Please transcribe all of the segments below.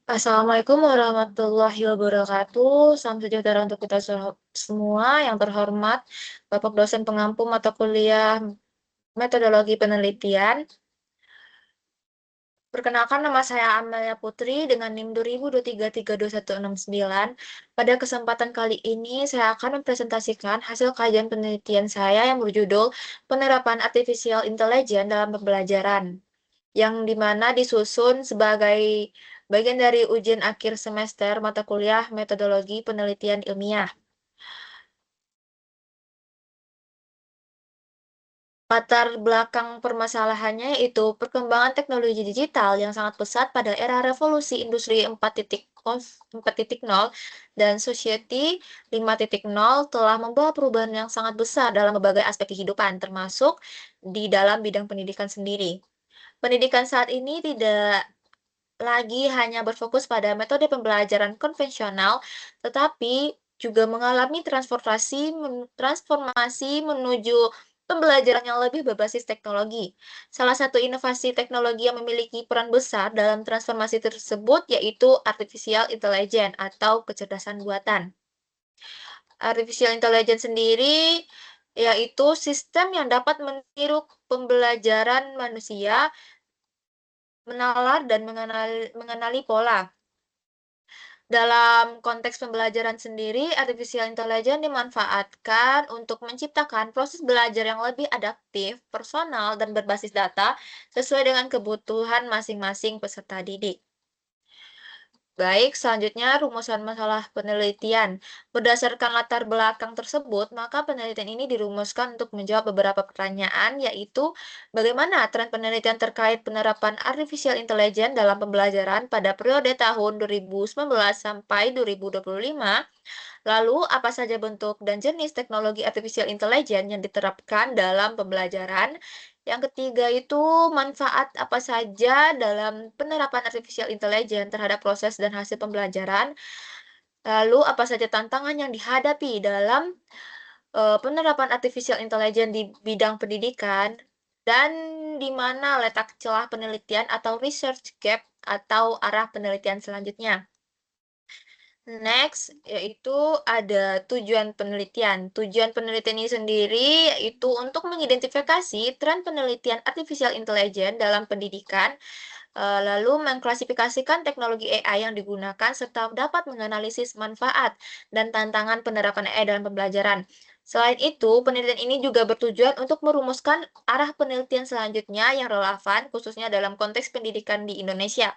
Assalamualaikum warahmatullahi wabarakatuh. Salam sejahtera untuk kita semua. Yang terhormat, Bapak dosen pengampu mata kuliah metodologi penelitian. Perkenalkan, nama saya Amelia Putri dengan NIM 2023326169. Pada kesempatan kali ini, saya akan mempresentasikan hasil kajian penelitian saya yang berjudul Penerapan Artificial Intelligence dalam Pembelajaran, yang dimana disusun sebagai bagian dari ujian akhir semester mata kuliah metodologi penelitian ilmiah. Latar belakang permasalahannya yaitu perkembangan teknologi digital yang sangat pesat pada era revolusi industri 4.0 dan society 5.0 telah membawa perubahan yang sangat besar dalam berbagai aspek kehidupan, termasuk di dalam bidang pendidikan sendiri. Pendidikan saat ini tidak lagi hanya berfokus pada metode pembelajaran konvensional, tetapi juga mengalami transformasi menuju pembelajaran yang lebih berbasis teknologi. Salah satu inovasi teknologi yang memiliki peran besar dalam transformasi tersebut yaitu artificial intelligence atau kecerdasan buatan. Artificial intelligence sendiri yaitu sistem yang dapat meniru pembelajaran manusia, menalar dan mengenali pola. Dalam konteks pembelajaran sendiri, artificial intelligence dimanfaatkan untuk menciptakan proses belajar yang lebih adaptif, personal, dan berbasis data sesuai dengan kebutuhan masing-masing peserta didik. Baik, selanjutnya rumusan masalah penelitian. Berdasarkan latar belakang tersebut, maka penelitian ini dirumuskan untuk menjawab beberapa pertanyaan, yaitu bagaimana tren penelitian terkait penerapan artificial intelligence dalam pembelajaran pada periode tahun 2019 sampai 2025. Lalu, apa saja bentuk dan jenis teknologi artificial intelligence yang diterapkan dalam pembelajaran? Yang ketiga itu manfaat apa saja dalam penerapan artificial intelligence terhadap proses dan hasil pembelajaran? Lalu, apa saja tantangan yang dihadapi dalam penerapan artificial intelligence di bidang pendidikan? Dan di mana letak celah penelitian atau research gap atau arah penelitian selanjutnya? Next, yaitu ada tujuan penelitian. Tujuan penelitian ini sendiri yaitu untuk mengidentifikasi tren penelitian artificial intelligence dalam pendidikan, lalu mengklasifikasikan teknologi AI yang digunakan serta dapat menganalisis manfaat dan tantangan penerapan AI dalam pembelajaran. Selain itu, penelitian ini juga bertujuan untuk merumuskan arah penelitian selanjutnya yang relevan, khususnya dalam konteks pendidikan di Indonesia.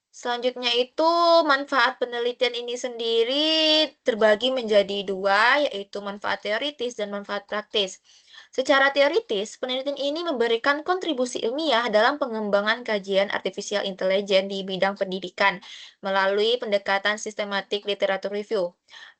Selanjutnya itu manfaat penelitian ini sendiri terbagi menjadi dua, yaitu manfaat teoritis dan manfaat praktis. Secara teoritis, penelitian ini memberikan kontribusi ilmiah dalam pengembangan kajian artificial intelligence di bidang pendidikan melalui pendekatan sistematik literatur review.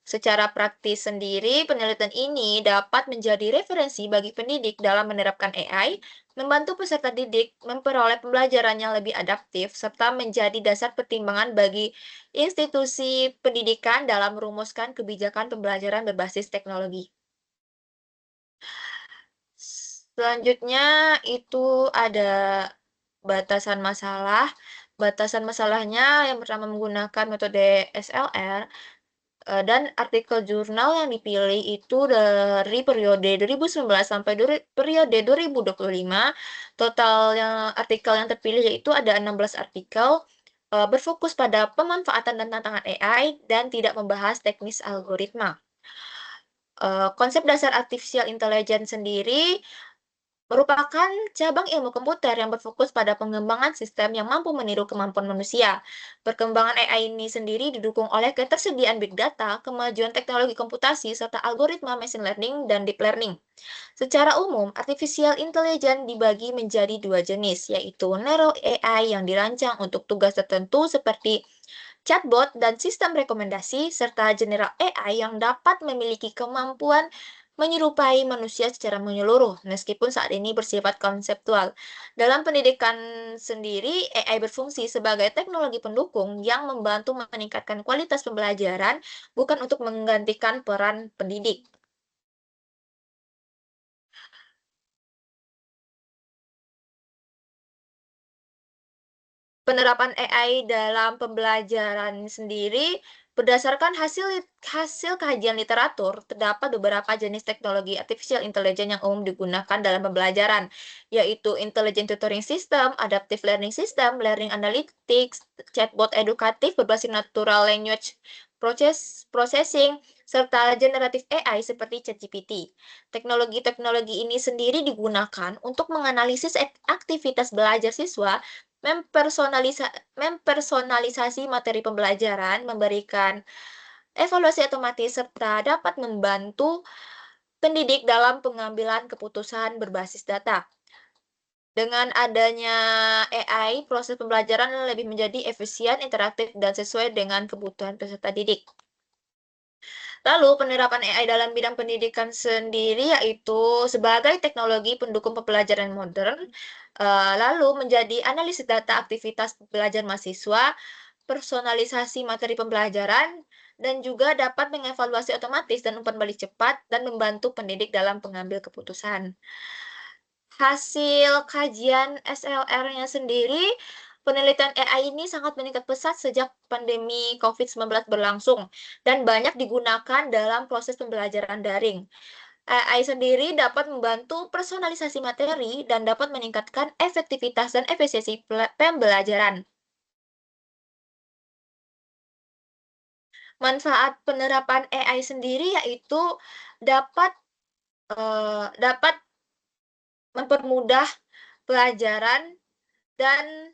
Secara praktis sendiri, penelitian ini dapat menjadi referensi bagi pendidik dalam menerapkan AI, membantu peserta didik memperoleh pembelajaran yang lebih adaptif, serta menjadi dasar pertimbangan bagi institusi pendidikan dalam merumuskan kebijakan pembelajaran berbasis teknologi. Selanjutnya itu ada batasan masalah. Batasan masalahnya yang pertama menggunakan metode SLR. Dan artikel jurnal yang dipilih itu dari periode 2019 sampai periode 2025. Total artikel yang terpilih yaitu ada 16 artikel, berfokus pada pemanfaatan dan tantangan AI dan tidak membahas teknis algoritma. Konsep dasar artificial intelligence sendiri merupakan cabang ilmu komputer yang berfokus pada pengembangan sistem yang mampu meniru kemampuan manusia. Perkembangan AI ini sendiri didukung oleh ketersediaan big data, kemajuan teknologi komputasi, serta algoritma machine learning dan deep learning. Secara umum, artificial intelligence dibagi menjadi dua jenis, yaitu narrow AI yang dirancang untuk tugas tertentu seperti chatbot dan sistem rekomendasi, serta general AI yang dapat memiliki kemampuan menyerupai manusia secara menyeluruh, meskipun saat ini bersifat konseptual. Dalam pendidikan sendiri, AI berfungsi sebagai teknologi pendukung yang membantu meningkatkan kualitas pembelajaran, bukan untuk menggantikan peran pendidik. Penerapan AI dalam pembelajaran sendiri berdasarkan hasil kajian literatur, terdapat beberapa jenis teknologi artificial intelligence yang umum digunakan dalam pembelajaran, yaitu intelligent tutoring system, adaptive learning system, learning analytics, chatbot edukatif berbasis natural language processing, serta generative AI seperti ChatGPT. Teknologi-teknologi ini sendiri digunakan untuk menganalisis aktivitas belajar siswa, mempersonalisasi materi pembelajaran, memberikan evaluasi otomatis, serta dapat membantu pendidik dalam pengambilan keputusan berbasis data. Dengan adanya AI, proses pembelajaran lebih menjadi efisien, interaktif, dan sesuai dengan kebutuhan peserta didik. Lalu, penerapan AI dalam bidang pendidikan sendiri yaitu sebagai teknologi pendukung pembelajaran modern, lalu menjadi analisis data aktivitas belajar mahasiswa, personalisasi materi pembelajaran, dan juga dapat mengevaluasi otomatis dan umpan balik cepat dan membantu pendidik dalam pengambil keputusan. Hasil kajian SLR-nya sendiri, penelitian AI ini sangat meningkat pesat sejak pandemi COVID-19 berlangsung dan banyak digunakan dalam proses pembelajaran daring. AI sendiri dapat membantu personalisasi materi dan dapat meningkatkan efektivitas dan efisiensi pembelajaran. Manfaat penerapan AI sendiri yaitu dapat dapat mempermudah pelajaran dan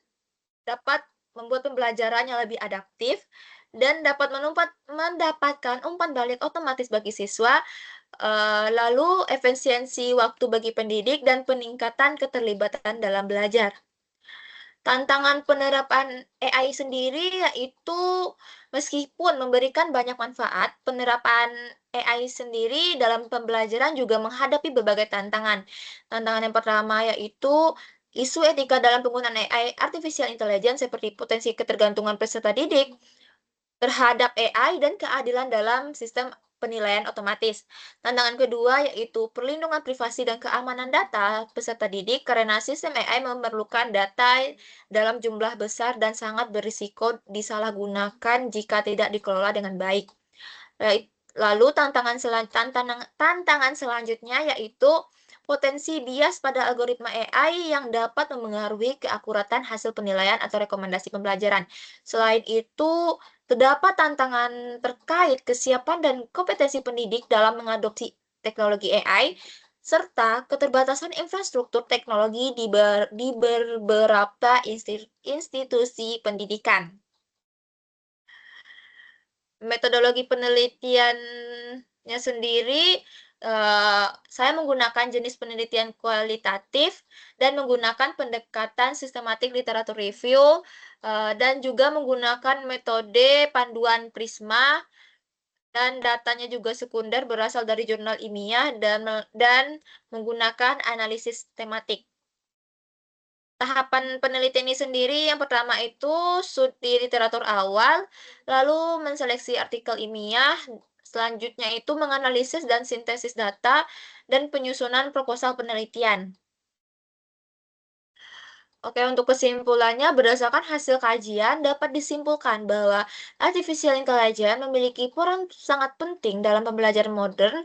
dapat membuat pembelajarannya lebih adaptif dan dapat mendapatkan umpan balik otomatis bagi siswa, lalu efisiensi waktu bagi pendidik dan peningkatan keterlibatan dalam belajar. Tantangan penerapan AI sendiri yaitu meskipun memberikan banyak manfaat, penerapan AI sendiri dalam pembelajaran juga menghadapi berbagai tantangan. Tantangan yang pertama yaitu isu etika dalam penggunaan AI artificial intelligence seperti potensi ketergantungan peserta didik terhadap AI dan keadilan dalam sistem penilaian otomatis. Tantangan kedua yaitu perlindungan privasi dan keamanan data peserta didik karena sistem AI memerlukan data dalam jumlah besar dan sangat berisiko disalahgunakan jika tidak dikelola dengan baik. Lalu tantangan selanjutnya yaitu potensi bias pada algoritma AI yang dapat memengaruhi keakuratan hasil penilaian atau rekomendasi pembelajaran. Selain itu, terdapat tantangan terkait kesiapan dan kompetensi pendidik dalam mengadopsi teknologi AI, serta keterbatasan infrastruktur teknologi di beberapa institusi pendidikan. Metodologi penelitiannya sendiri, saya menggunakan jenis penelitian kualitatif dan menggunakan pendekatan sistematik literatur review, dan juga menggunakan metode panduan Prisma, dan datanya juga sekunder berasal dari jurnal ilmiah dan menggunakan analisis tematik. Tahapan penelitian ini sendiri yang pertama itu studi literatur awal, lalu menseleksi artikel ilmiah, selanjutnya itu menganalisis dan sintesis data, dan penyusunan proposal penelitian. Oke, untuk kesimpulannya, berdasarkan hasil kajian, dapat disimpulkan bahwa artificial intelligence memiliki peran sangat penting dalam pembelajaran modern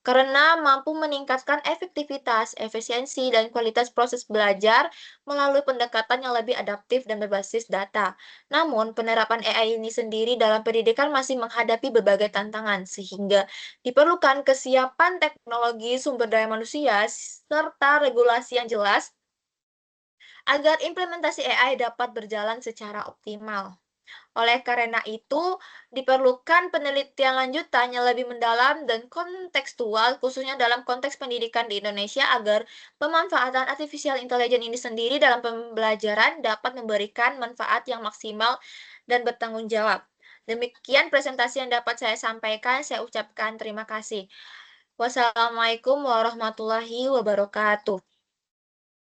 karena mampu meningkatkan efektivitas, efisiensi, dan kualitas proses belajar melalui pendekatan yang lebih adaptif dan berbasis data. Namun, penerapan AI ini sendiri dalam pendidikan masih menghadapi berbagai tantangan, sehingga diperlukan kesiapan teknologi sumber daya manusia serta regulasi yang jelas agar implementasi AI dapat berjalan secara optimal. Oleh karena itu, diperlukan penelitian lanjutan yang lebih mendalam dan kontekstual, khususnya dalam konteks pendidikan di Indonesia, agar pemanfaatan artificial intelligence ini sendiri dalam pembelajaran dapat memberikan manfaat yang maksimal dan bertanggung jawab. Demikian presentasi yang dapat saya sampaikan. Saya ucapkan terima kasih. Wassalamualaikum warahmatullahi wabarakatuh.